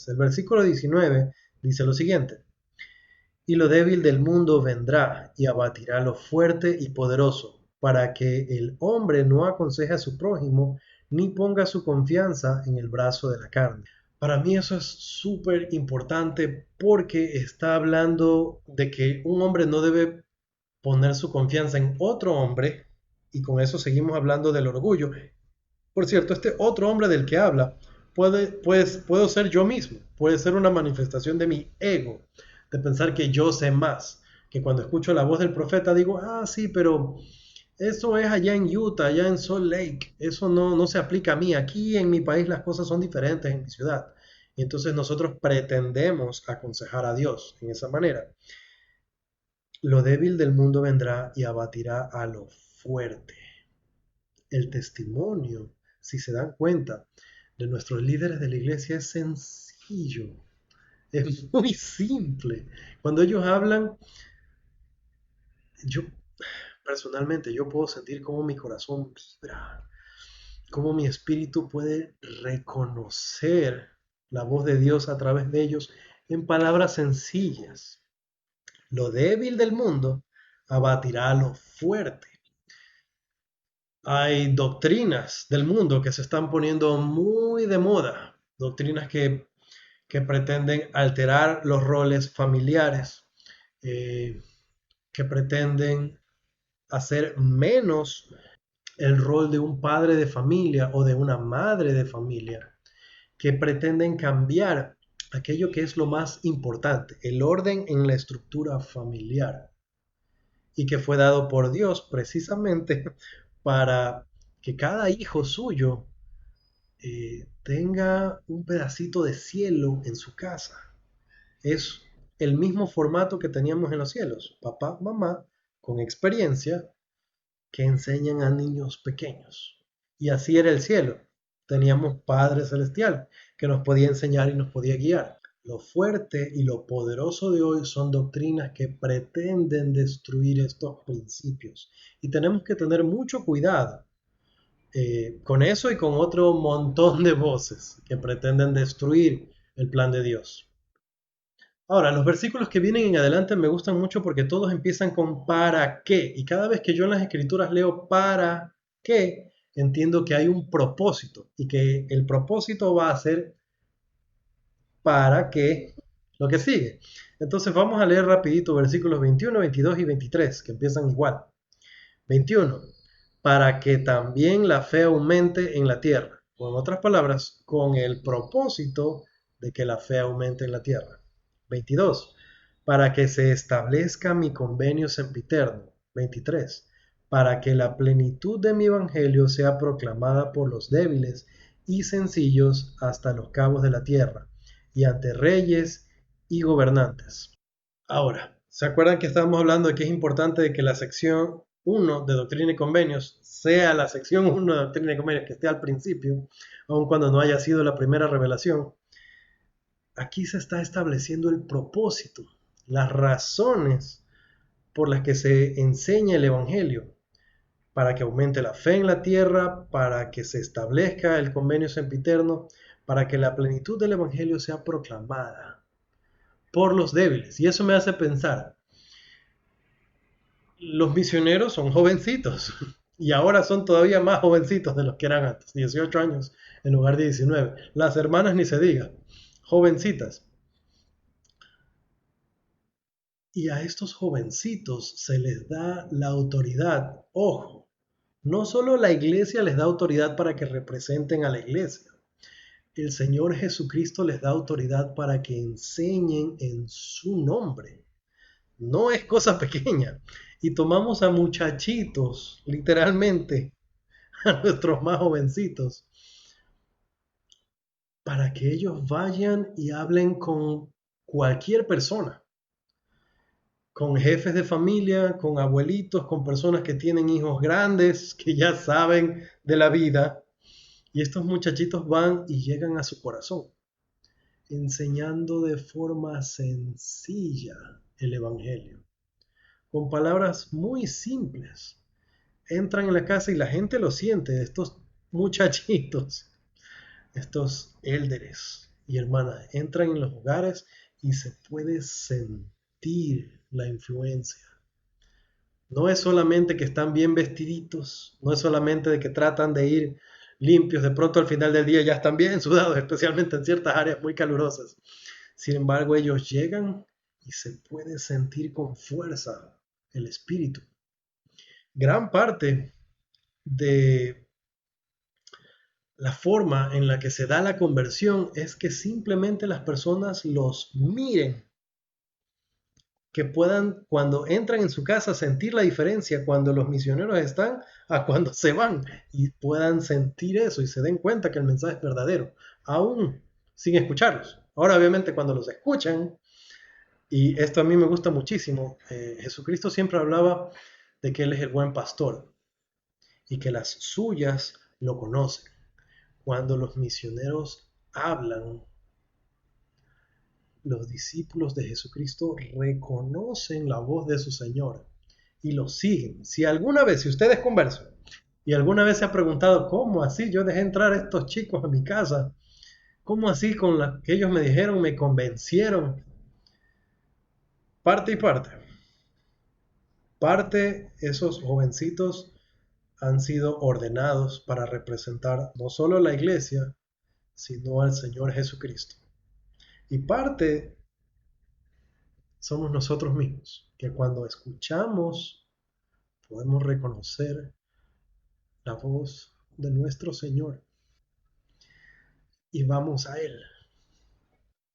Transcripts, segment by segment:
Eclesiastés. El versículo 19 dice lo siguiente: y lo débil del mundo vendrá y abatirá lo fuerte y poderoso, para que el hombre no aconseje a su prójimo, ni ponga su confianza en el brazo de la carne. Para mí eso es súper importante porque está hablando de que un hombre no debe poner su confianza en otro hombre, y con eso seguimos hablando del orgullo. Por cierto, este otro hombre del que habla puedo ser yo mismo, puede ser una manifestación de mi ego, de pensar que yo sé más, que cuando escucho la voz del profeta digo, ah, sí, pero eso es allá en Utah, allá en Salt Lake, eso no se aplica a mí, aquí en mi país las cosas son diferentes en mi ciudad. Y entonces nosotros pretendemos aconsejar a Dios en esa manera. Lo débil del mundo vendrá y abatirá a lo fuerte. El testimonio, si se dan cuenta, de nuestros líderes de la iglesia es sencillo, es muy simple. Cuando ellos hablan, yo personalmente, yo puedo sentir cómo mi corazón vibra, cómo mi espíritu puede reconocer la voz de Dios a través de ellos en palabras sencillas. Lo débil del mundo abatirá a lo fuerte. Hay doctrinas del mundo que se están poniendo muy de moda, doctrinas que pretenden alterar los roles familiares, eh, que pretenden hacer menos el rol de un padre de familia o de una madre de familia, que pretenden cambiar aquello que es lo más importante, el orden en la estructura familiar, y que fue dado por Dios precisamente para que cada hijo suyo tenga un pedacito de cielo en su casa. Es el mismo formato que teníamos en los cielos, papá, mamá, con experiencia, que enseñan a niños pequeños. Y así era el cielo. Teníamos Padre Celestial que nos podía enseñar y nos podía guiar. Lo fuerte y lo poderoso de hoy son doctrinas que pretenden destruir estos principios. Y tenemos que tener mucho cuidado con eso y con otro montón de voces que pretenden destruir el plan de Dios. Ahora, los versículos que vienen en adelante me gustan mucho porque todos empiezan con para qué. Y cada vez que yo en las escrituras leo para qué, entiendo que hay un propósito y que el propósito va a ser para qué lo que sigue. Entonces vamos a leer rapidito versículos 21, 22 y 23 que empiezan igual. 21. Para que también la fe aumente en la tierra. O en otras palabras, con el propósito de que la fe aumente en la tierra. 22. Para que se establezca mi convenio sempiterno. 23. Para que la plenitud de mi evangelio sea proclamada por los débiles y sencillos hasta los cabos de la tierra, y ante reyes y gobernantes. Ahora, ¿se acuerdan que estábamos hablando de que es importante de que la sección 1 de Doctrina y Convenios sea la sección 1 de Doctrina y Convenios que esté al principio, aun cuando no haya sido la primera revelación? Aquí se está estableciendo el propósito, las razones por las que se enseña el Evangelio, para que aumente la fe en la tierra, para que se establezca el convenio sempiterno, para que la plenitud del Evangelio sea proclamada por los débiles. Y eso me hace pensar, los misioneros son jovencitos y ahora son todavía más jovencitos de los que eran antes, 18 años en lugar de 19. Las hermanas ni se diga, jovencitas. Y a estos jovencitos se les da la autoridad. Ojo, no solo la iglesia les da autoridad para que representen a la iglesia. El Señor Jesucristo les da autoridad para que enseñen en su nombre. No es cosa pequeña. Y tomamos a muchachitos, literalmente, a nuestros más jovencitos, para que ellos vayan y hablen con cualquier persona, con jefes de familia, con abuelitos, con personas que tienen hijos grandes, que ya saben de la vida. Y estos muchachitos van y llegan a su corazón, enseñando de forma sencilla el Evangelio, con palabras muy simples. Entran en la casa y la gente lo siente, estos muchachitos, estos élderes, Y hermanas, entran en los hogares y se puede sentir la influencia. No es solamente que están bien vestiditos, no es solamente de que tratan de ir limpios, de pronto al final del día ya están bien sudados, especialmente en ciertas áreas muy calurosas. Sin embargo, ellos llegan y se puede sentir con fuerza el espíritu. Gran parte de la forma en la que se da la conversión es que simplemente las personas los miren, que puedan cuando entran en su casa sentir la diferencia cuando los misioneros están a cuando se van y puedan sentir eso y se den cuenta que el mensaje es verdadero, aún sin escucharlos. Ahora obviamente cuando los escuchan, y esto a mí me gusta muchísimo, Jesucristo siempre hablaba de que Él es el buen pastor y que las suyas lo conocen. Cuando los misioneros hablan, los discípulos de Jesucristo reconocen la voz de su Señor y lo siguen. Si alguna vez, si usted es converso y alguna vez se ha preguntado, ¿cómo así yo dejé entrar a estos chicos a mi casa? ¿Cómo así con lo que ellos me dijeron, me convencieron? Parte y parte. Parte, esos jovencitos han sido ordenados para representar no solo a la iglesia, sino al Señor Jesucristo. Y parte somos nosotros mismos, que cuando escuchamos podemos reconocer la voz de nuestro Señor y vamos a Él.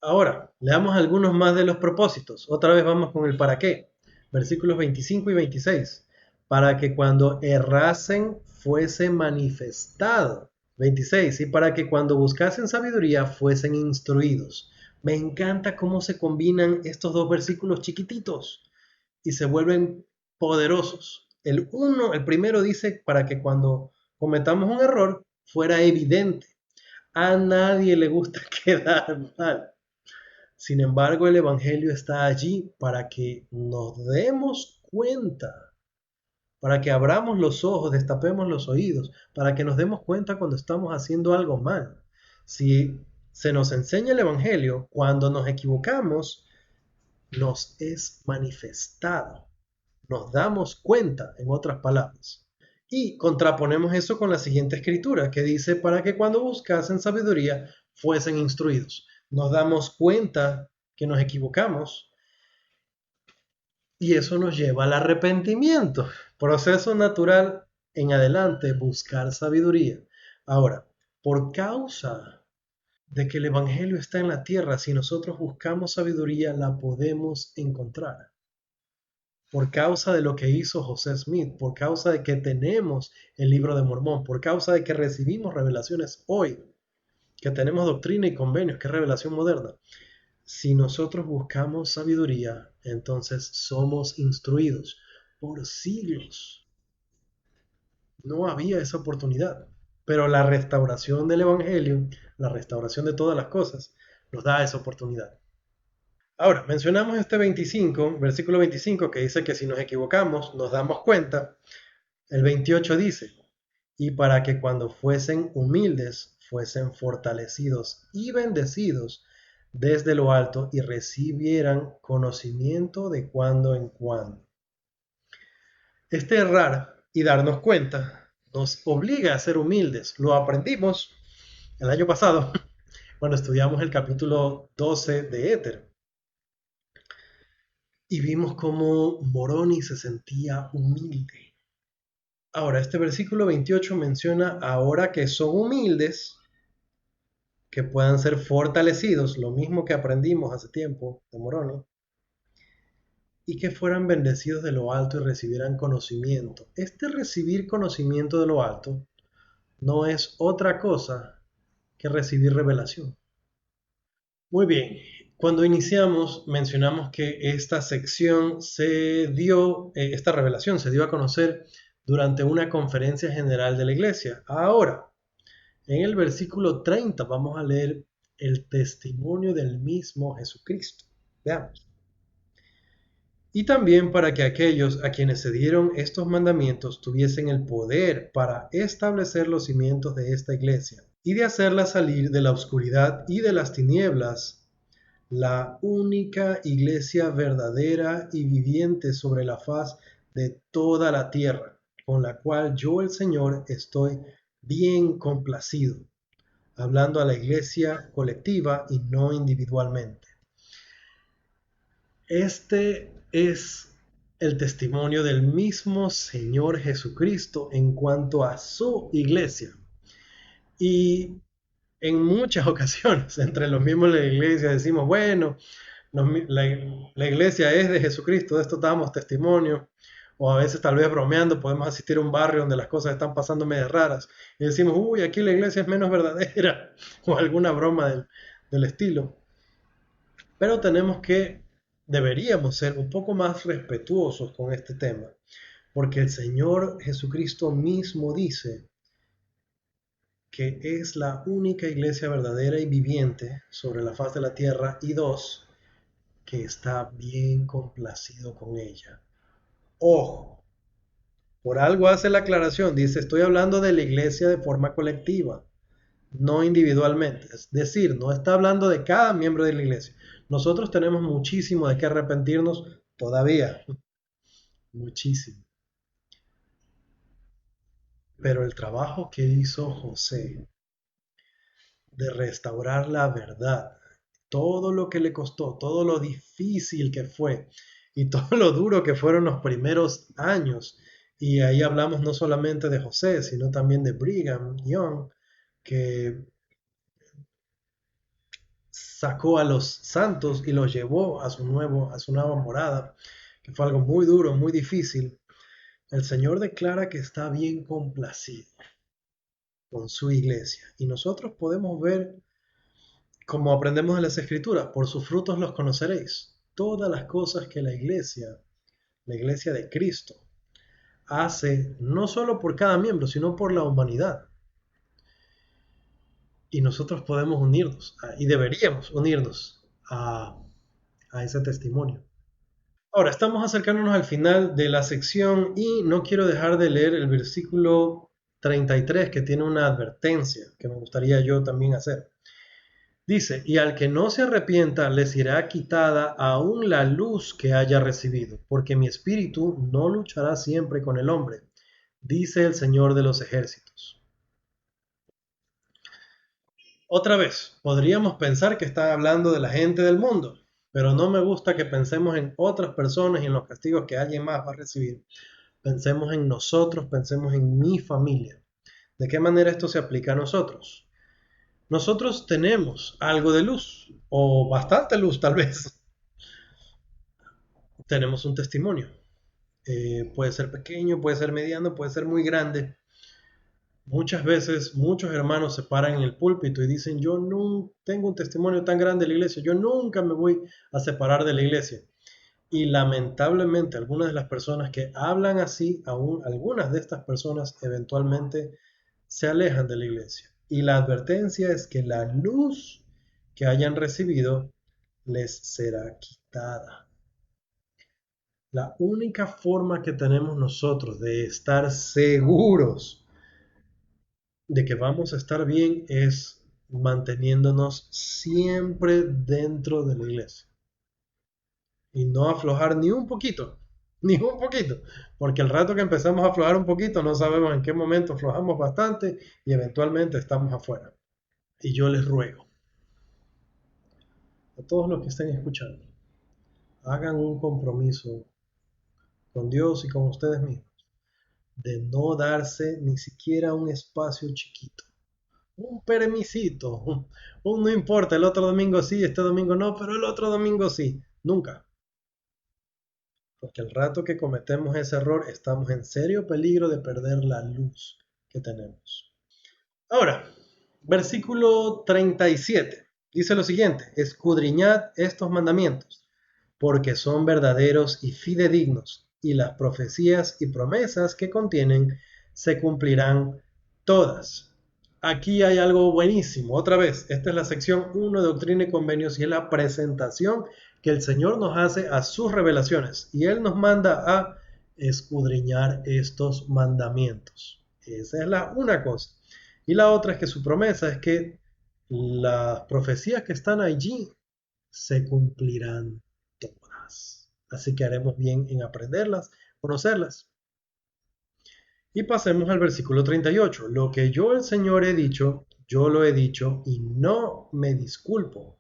Ahora, leamos algunos más de los propósitos. Otra vez vamos con el para qué. Versículos 25 y 26. Para que cuando errasen fuese manifestado. 26. Y para que cuando buscasen sabiduría fuesen instruidos. Me encanta cómo se combinan estos dos versículos chiquititos y se vuelven poderosos. El primero dice para que cuando cometamos un error fuera evidente. A nadie le gusta quedar mal. Sin embargo, el Evangelio está allí para que nos demos cuenta, para que abramos los ojos, destapemos los oídos, para que nos demos cuenta cuando estamos haciendo algo mal. Si se nos enseña el Evangelio, cuando nos equivocamos, nos es manifestado. Nos damos cuenta, en otras palabras. Y contraponemos eso con la siguiente escritura, que dice, para que cuando buscasen sabiduría fuesen instruidos. Nos damos cuenta que nos equivocamos y eso nos lleva al arrepentimiento. Proceso natural en adelante, buscar sabiduría. Ahora, por causa de que el Evangelio está en la tierra, si nosotros buscamos sabiduría, la podemos encontrar. Por causa de lo que hizo José Smith, por causa de que tenemos el libro de Mormón, por causa de que recibimos revelaciones hoy, que tenemos doctrina y convenios, que es revelación moderna. Si nosotros buscamos sabiduría, entonces somos instruidos. Por siglos no había esa oportunidad, pero la restauración del Evangelio, la restauración de todas las cosas, nos da esa oportunidad. Ahora, mencionamos este 25, versículo 25, que dice que si nos equivocamos, nos damos cuenta. El 28 dice, y para que cuando fuesen humildes, fuesen fortalecidos y bendecidos desde lo alto y recibieran conocimiento de cuando en cuando. Este errar y darnos cuenta nos obliga a ser humildes. Lo aprendimos el año pasado cuando estudiamos el capítulo 12 de Éter. Y vimos cómo Moroni se sentía humilde. Ahora, este versículo 28 menciona ahora que son humildes, que puedan ser fortalecidos, lo mismo que aprendimos hace tiempo de Moroni, y que fueran bendecidos de lo alto y recibieran conocimiento. Este recibir conocimiento de lo alto no es otra cosa que recibir revelación. Muy bien, cuando iniciamos mencionamos que esta sección se dio, esta revelación se dio a conocer durante una conferencia general de la iglesia. Ahora, en el versículo 30 vamos a leer el testimonio del mismo Jesucristo. Veamos. Y también para que aquellos a quienes se dieron estos mandamientos tuviesen el poder para establecer los cimientos de esta iglesia. y de hacerla salir de la oscuridad y de las tinieblas, la única iglesia verdadera y viviente sobre la faz de toda la tierra, con la cual yo el Señor estoy bien complacido, hablando a la iglesia colectiva y no individualmente. Este es el testimonio del mismo Señor Jesucristo en cuanto a su iglesia. Y en muchas ocasiones, entre los mismos de la iglesia, decimos, bueno, la iglesia es de Jesucristo, de esto damos testimonio. O a veces tal vez bromeando podemos asistir a un barrio donde las cosas están pasando medio raras y decimos, uy, aquí la iglesia es menos verdadera o alguna broma del estilo. Pero deberíamos ser un poco más respetuosos con este tema, porque el Señor Jesucristo mismo dice que es la única iglesia verdadera y viviente sobre la faz de la tierra, y dos, que está bien complacido con ella. Ojo, por algo hace la aclaración, dice, estoy hablando de la iglesia de forma colectiva, no individualmente. Es decir, no está hablando de cada miembro de la iglesia. Nosotros tenemos muchísimo de qué arrepentirnos todavía, muchísimo. Pero el trabajo que hizo José de restaurar la verdad, todo lo que le costó, todo lo difícil que fue y todo lo duro que fueron los primeros años. Y ahí hablamos no solamente de José, sino también de Brigham Young, que sacó a los santos y los llevó a su nueva morada, que fue algo muy duro, muy difícil. El Señor declara que está bien complacido con su iglesia. Y nosotros podemos ver, como aprendemos en las Escrituras, por sus frutos los conoceréis. Todas las cosas que la iglesia de Cristo, hace no solo por cada miembro, sino por la humanidad. Y nosotros podemos unirnos, y deberíamos unirnos a ese testimonio. Ahora, estamos acercándonos al final de la sección y no quiero dejar de leer el versículo 33 que tiene una advertencia que me gustaría yo también hacer. Dice, y al que no se arrepienta le será quitada aún la luz que haya recibido, porque mi espíritu no luchará siempre con el hombre, dice el Señor de los ejércitos. Otra vez, podríamos pensar que está hablando de la gente del mundo, pero no me gusta que pensemos en otras personas y en los castigos que alguien más va a recibir. Pensemos en nosotros, pensemos en mi familia. ¿De qué manera esto se aplica a nosotros? Nosotros tenemos algo de luz, o bastante luz tal vez. Tenemos un testimonio. Puede ser pequeño, puede ser mediano, puede ser muy grande. Muchas veces muchos hermanos se paran en el púlpito y dicen, yo no tengo un testimonio tan grande de la iglesia, yo nunca me voy a separar de la iglesia. Y lamentablemente algunas de las personas que hablan así, aún algunas de estas personas eventualmente se alejan de la iglesia. Y la advertencia es que la luz que hayan recibido les será quitada. La única forma que tenemos nosotros de estar seguros de que vamos a estar bien es manteniéndonos siempre dentro de la iglesia y no aflojar ni un poquito, ni un poquito, porque el rato que empezamos a aflojar un poquito no sabemos en qué momento aflojamos bastante y eventualmente estamos afuera. Y yo les ruego a todos los que estén escuchando, hagan un compromiso con Dios y con ustedes mismos de no darse ni siquiera un espacio chiquito, un permisito, un no importa, el otro domingo sí, este domingo no, pero el otro domingo sí, nunca. Porque el rato que cometemos ese error estamos en serio peligro de perder la luz que tenemos. Ahora, versículo 37 dice lo siguiente, escudriñad estos mandamientos, porque son verdaderos y fidedignos, y las profecías y promesas que contienen se cumplirán todas. Aquí hay algo buenísimo. Otra vez, esta es la sección 1 de Doctrina y Convenios y es la presentación que el Señor nos hace a sus revelaciones. Y Él nos manda a escudriñar estos mandamientos. Esa es una cosa. Y la otra es que su promesa es que las profecías que están allí se cumplirán todas. Así que haremos bien en aprenderlas, conocerlas. Y pasemos al versículo 38. Lo que yo el Señor he dicho, yo lo he dicho y no me disculpo.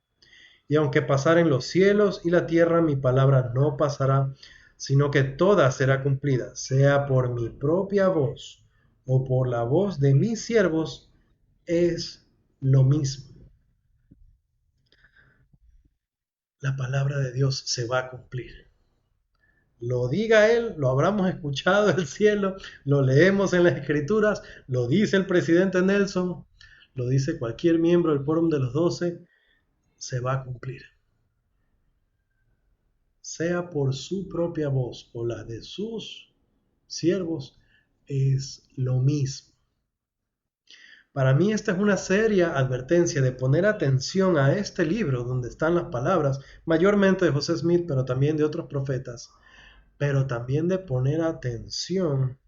Y aunque pasaren los cielos y la tierra, mi palabra no pasará, sino que toda será cumplida, sea por mi propia voz o por la voz de mis siervos, es lo mismo. La palabra de Dios se va a cumplir. Lo diga Él, lo habremos escuchado del cielo, lo leemos en las escrituras, lo dice el presidente Nelson, lo dice cualquier miembro del Quórum de los 12, se va a cumplir. Sea por su propia voz o la de sus siervos, es lo mismo. Para mí esta es una seria advertencia de poner atención a este libro donde están las palabras, mayormente de José Smith, pero también de otros profetas, pero también de poner atención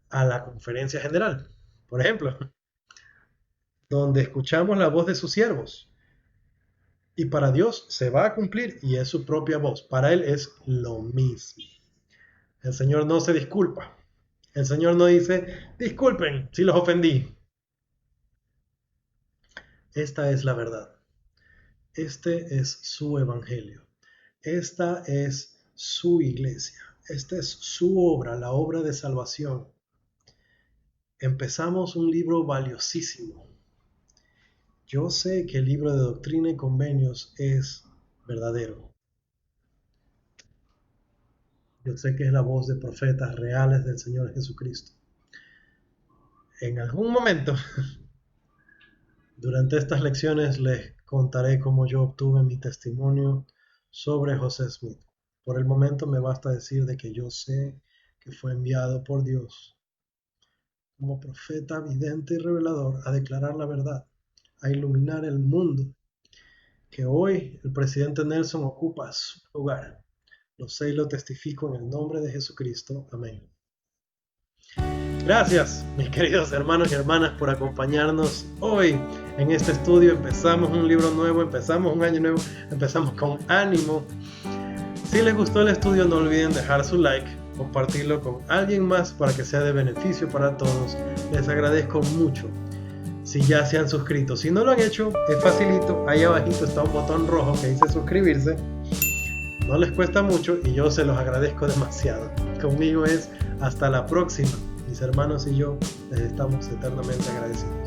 a la conferencia general. Por ejemplo, donde escuchamos la voz de sus siervos. Y para Dios se va a cumplir y es su propia voz. Para Él es lo mismo. El Señor no se disculpa. El Señor no dice, disculpen si los ofendí. Esta es la verdad. Este es su evangelio. Esta es su iglesia. Esta es su obra, la obra de salvación. Empezamos un libro valiosísimo. Yo sé que el libro de Doctrina y Convenios es verdadero. Yo sé que es la voz de profetas reales del Señor Jesucristo. En algún momento, durante estas lecciones, les contaré cómo yo obtuve mi testimonio sobre José Smith. Por el momento me basta decir de que yo sé que fue enviado por Dios como profeta, vidente y revelador a declarar la verdad, a iluminar el mundo, que hoy el presidente Nelson ocupa su lugar. Lo sé y lo testifico en el nombre de Jesucristo. Amén. Gracias, mis queridos hermanos y hermanas, por acompañarnos hoy en este estudio. Empezamos un libro nuevo, empezamos un año nuevo, empezamos con ánimo. Si les gustó el estudio, no olviden dejar su like, compartirlo con alguien más para que sea de beneficio para todos. Les agradezco mucho si ya se han suscrito. Si no lo han hecho, es facilito. Ahí abajito está un botón rojo que dice suscribirse. No les cuesta mucho y yo se los agradezco demasiado. Conmigo es hasta la próxima. Mis hermanos y yo les estamos eternamente agradecidos.